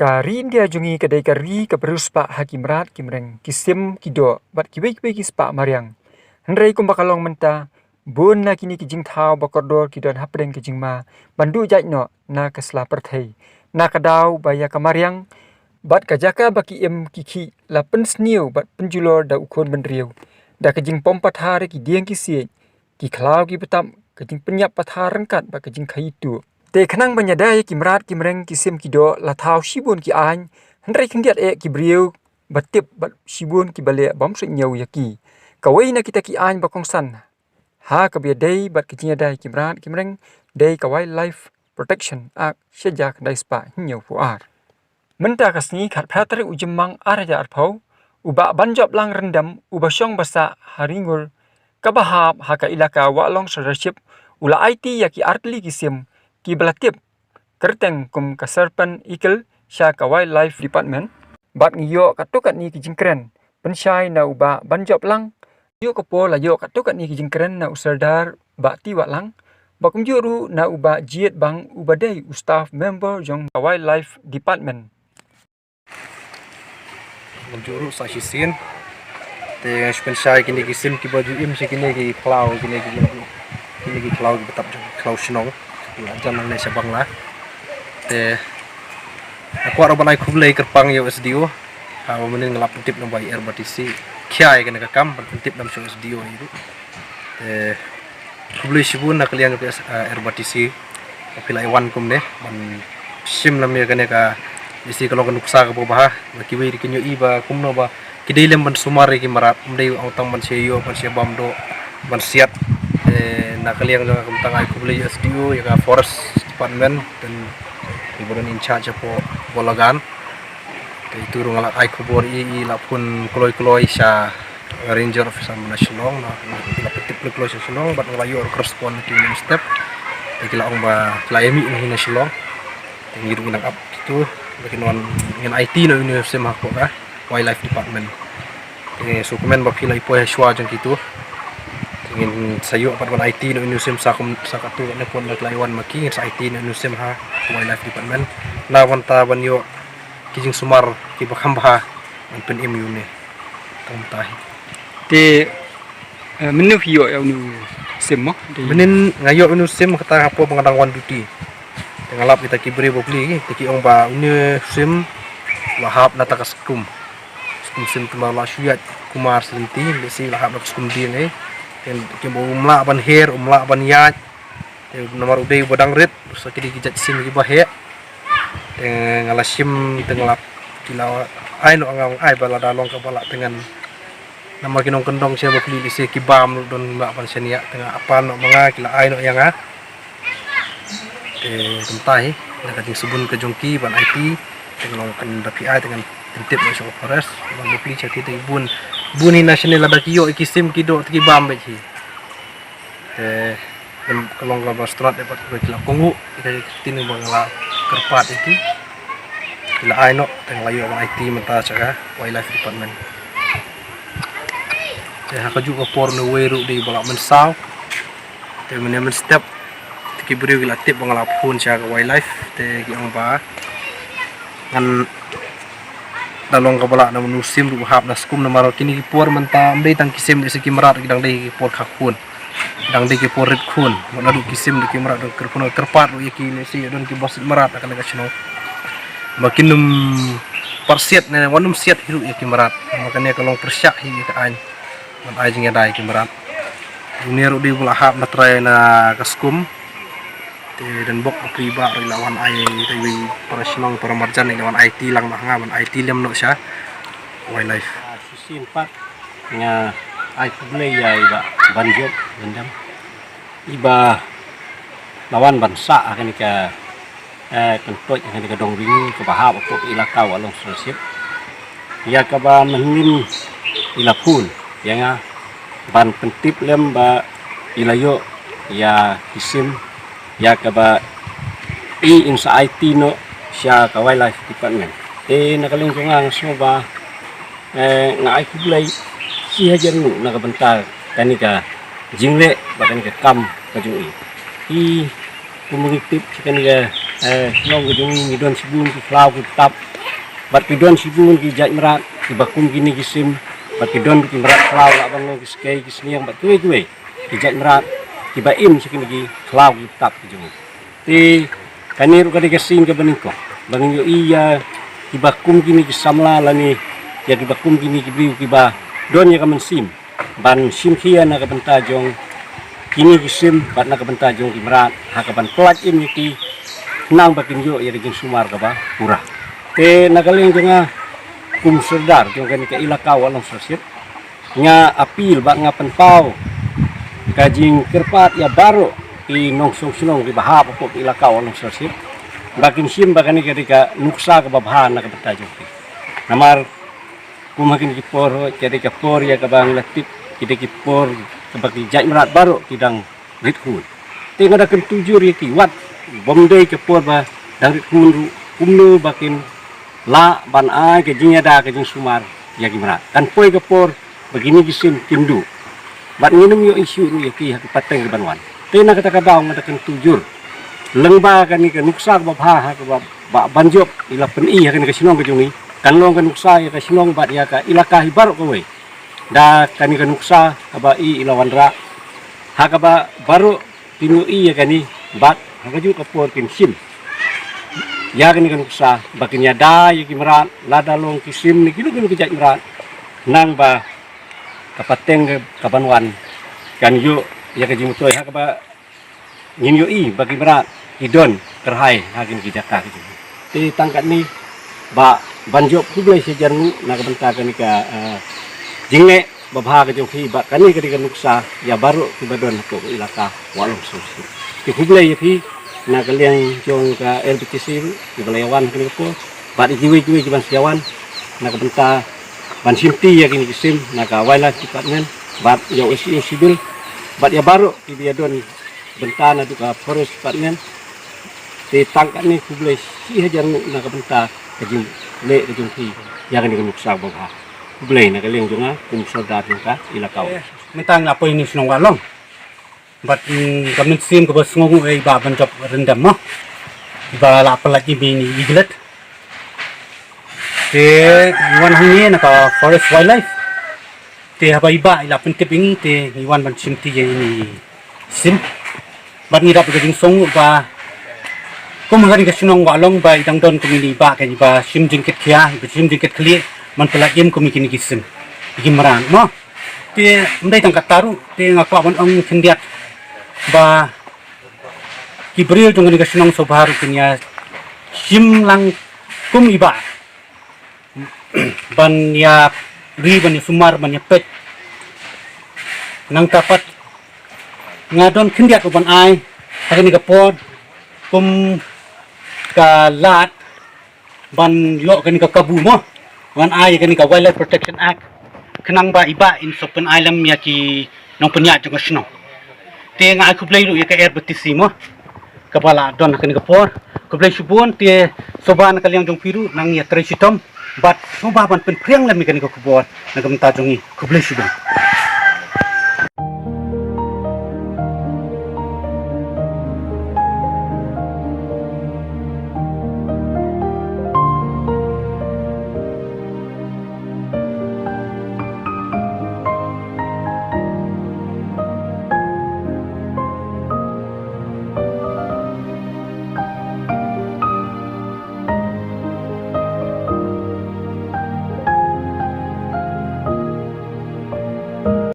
Kari India jungi kedai kari keperus Pak Hakim Rat Kimreng kisim kido bat kibai kis Pak Mariang. Hendrai kum bakalong menta bun na kini kijing thau bakordor kidon hapdeng kijing ma bandu jaitno na kesla perthei na kadau baya kamariang bat kajaka baki em kiki la pensniu bat penjulor da ukon bendriu da kijing pom pathare ki dieng ki sie ki klau ki betam kijing penyap pathar rengkat ba kijing khaitu. Te khanang banyadai kimrat kimreng kisim kido la thau shibun ki an hendrai khindiat ki briu batip bat shibun ki bale bom se nyau yaki kawai na kita ki an bakong san ha kabia dai bat kinya dai kimrat kimreng dai ka wildlife protection ak shejak dai spa nyau fuar menta kasni khat phatri ujemang araja arpau uba banjob lang rendam uba syong basa haringul kabahap haka ilaka walong sership ula IT yaki artli kisim ki belatip kerteng kum kaserpan ikel sya ka wildlife department bat ngiyo katukat ni kijingkren pensyai na uba banjob lang yo kapo la yo katukat ni kijingkren na usardar ba tiwak lang bakum juru na uba jiet bang uba dei ustaf member jong ka wildlife department juru sa sisin te pensyai kini kisim ki baju im kini ki klau kini ki klau betap klau shnong jangan le sabang lah te aku aro balai kublai kerpang yo SDO ha menin ngelap tip nang bai RBTC kiai kena kakam tip nam show SDO itu te kublai sibun nak kalian ke RBTC pilai wan kum ne man sim lam ya kena ka isi kalau kenuksa ke bawah baki wi dikenyo iba kumno ba kidai lem ban sumare ki marat mdei autang man seyo ban siabam do ban siat nak kalian jangan kentang aku beli SDO ya forest department dan iburan in charge po bolagan itu rungal aku bor I lapun kloi sa ranger officer nasional nah lapetip kloi nasional bat ngelayu correspond to step kila ong ba laimi ini nasional ngiru nang up itu bagian dengan IT no university mahko ka wildlife department so komen ba pila ipo shwa jang gitu ingin sayo apa dengan IT no inusim sakatu na pon naglaywan maki sa IT no inusim ha wildlife department lawan taban yo kijing sumar ki bakamba ang pen MU ne tamtahi te menu hiyo ya nu semmo menin ngayo inusim kata hapo pengadang wan duty tengalap kita kibri bokli tiki ong ba inusim lahap na takaskum sim tumala syuat kumar senti besi lahap na skum din dan kita umla ban hair umla ban yat nomor udah badang red so kidi kijat sim ki bahe ngala sim tengelap kila ai no angang ai bala dalong ka bala dengan nama kinong kendong siya bakli disi kibam don mbak ban senia tengah apa no mga kila ai no yang tentai nak kating subun ke jongki ban IT tengelong kan dapi ai dengan tentip no show forest ban bakli cakit ibun buni nasional ada kiyo ikisim kido tiki bambe hi dan kalau nggak berstrat dapat berkila kongu kita tinu bangla kerpat iki kila aino teng layu orang IT menta caka wildlife department haka juga porno weru di balak mensaw te menemen step tiki beri kila tip bangla pun caka wildlife te ki ong ba ngan dalong kabala na musim ruhap na skum na maro kini por menta mdei tang kisim de siki marat dang dei por khakun dang dei ki por red khun mana du kisim de ki marat do kerpun kerpat ro yaki ne si don ki bos marat akan ga chino makin parsiat ne wanum siat hiru yaki marat makanya kalau persyak hi ka an man ai jinga dai ki marat dunia ro di bulahap na try na kaskum dan bok priba lawan ai tai para sinong para marjan lawan IT lang mahanga man IT lem no sya wildlife sisi 4 nga ai kublai ya iba banjob rendam iba lawan bansa akan ka kentoj akan ka dongring ke bahab ko ilaka walong sosip ya ka ba menin ilapun yang ban pentip lem ba ilayo ya kisim ya kaba insa IT no siya ka wildlife department nakaling ko nga so ba nga ay kublay siya jaru nakabentar kanika jingle ba kanika kam kajung i pumungitip kanika nong kajung idon sibun ki klau ki tap bat kidon sibun ki jaj merat ki bakum kini kisim bat kidon ki merat klau la bang ki skei ki sniang bat kuwe ki jaj merat ki baim sikini ki klau ki tap ki jung ti kanir ka digasin ka baningko bangin yo iya ki bakum kini ki samla lani ya ki bakum kini ki briu ki ba don ya ka mensim ban sim kia na ka bentajong kini kisim bat na ka bentajong ki merat ha ka ban pelat im ki nang bakin yo ya dijeng sumar ka ba pura te nagaling nga kum serdar jong kan ka ilakaw alang sosir nga apil ba nga panpaw kajing kerpat ya baro ti nongsong sinong di bahap po ilakaw alang sosir bakin sim ba kani ka nuksa ka babhan na ka betajong ti namar kumakin ki por jadi ka por ya ka bang latip kita ki por ka bagi jaj merat baro tidang rithun ti ngada kan tujur ya ki wat bomdei ka por ba dang rithun kumnu bakin la ban ai ke jing ada ke jing sumar ya gimana kan poi ke por begini gisim kindu bat nginum yo isu ru ya ki hak pateng ke banwan tena kata daung ngada kan tujur lengba kan ni ke nuksa ba ha ke ba banjop ila peni ya kan ke sinong ke jungi kan long ke nuksa ya ke sinong bat ya ka ilaka hibar ko we da kan ni ke nuksa ba i ila wanra ha ka ba baru tinu i ya kan ni bat ha ka ju ke por kin sim ya kan kan sa bakinya da ya merat lada long kisim ni kilu kejak merat nang ba kapateng ke kabanwan kan yo ya ke jimutoy ha ba ngin yo i bagi merat idon terhai ha kin kijaka ke ti tangkat ni ba banjok kublai sejarnu na ka benta kan ka jingne babha ke jong ba kan ni ke nuksa ya baru kibadon ko ilaka walong sosi ti kublai ya pi na kalian jong ka LPTC di balayawan kini ko bat jiwi ban siawan na ka benta ban simti ya kini kisim na ka wildlife department bat yo SEO civil bat ya baru di dia don benta na ka forest department di tangkat ni kublai si hajar na ka benta ka jim le ka jong ti ya kini nuksa bogha kublai na kalian jonga kum soldat ka ilakaw mentang apa ini senong walong bat kami sim ke basngu ai ba ban job rendam mo ba la pelati bini iglet te wan hangni na ka forest wildlife te haba iba ila pentip ini te iwan ban sim ti ini sim bat ni dap ke jing song ba kum hari ke sunong walong ba idang don kumi ba ka ba sim jingket khia ba sim jingket khli man pelatim kumi kini kisim igimran mo te ndai tang kataru te ngakwa ban ong khendiat ba kibril jong ni kasinong sobharu kenya simlang kum iba ban ya ri ban sumar ban ya pet nang tapat ngadon khendiat ban ai takini kapod kum kalat ban yo kani ka kabu mo ban ai kani ka wildlife protection act kenang ba iba in sopen island ya ki nong penya jong kasinong te nga aku play lu ya ka air betisimo kepala don kini kapor ku play subon te soban kaliang jong piru nang ya tresitom bat soba ban pen priang la mi kani kapor na kamta jongi ku play subon